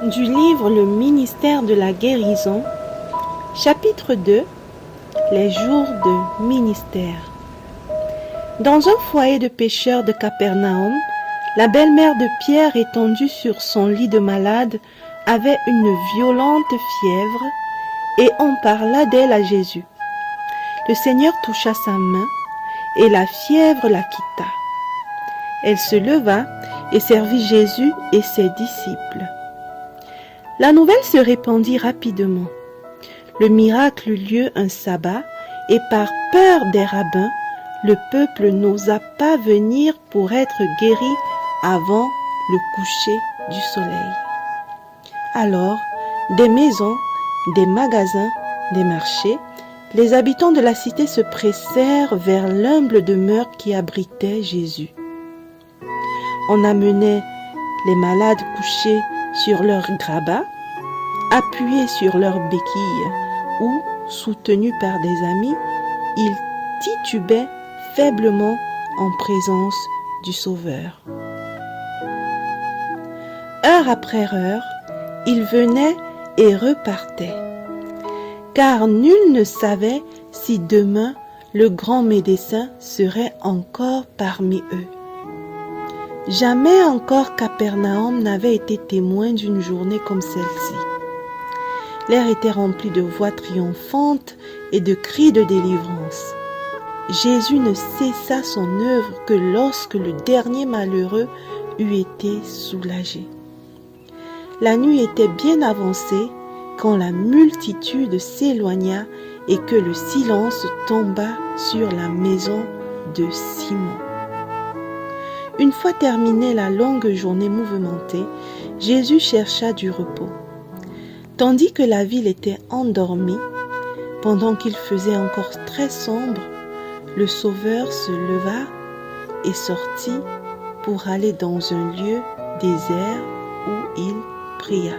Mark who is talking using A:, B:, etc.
A: Du livre Le ministère de la guérison, chapitre 2, les jours de ministère. Dans un foyer de pêcheurs de Capernaum, la belle-mère de Pierre, étendue sur son lit de malade, avait une violente fièvre et on parla d'elle à Jésus. Le Seigneur toucha sa main et la fièvre la quitta. Elle se leva et servit Jésus et ses disciples. La nouvelle se répandit rapidement. Le miracle eut lieu un sabbat et par peur des rabbins, le peuple n'osa pas venir pour être guéri avant le coucher du soleil. Alors, des maisons, des magasins, des marchés, les habitants de la cité se pressèrent vers l'humble demeure qui abritait Jésus. On amenait les malades couchés sur leurs grabats, appuyés sur leurs béquilles ou soutenus par des amis, ils titubaient faiblement en présence du Sauveur. Heure après heure, ils venaient et repartaient, car nul ne savait si demain le grand médecin serait encore parmi eux. Jamais encore Capernaum n'avait été témoin d'une journée comme celle-ci. L'air était rempli de voix triomphantes et de cris de délivrance. Jésus ne cessa son œuvre que lorsque le dernier malheureux eut été soulagé. La nuit était bien avancée quand la multitude s'éloigna et que le silence tomba sur la maison de Simon. Une fois terminée la longue journée mouvementée, Jésus chercha du repos. Tandis que la ville était endormie, pendant qu'il faisait encore très sombre, le Sauveur se leva et sortit pour aller dans un lieu désert où il pria.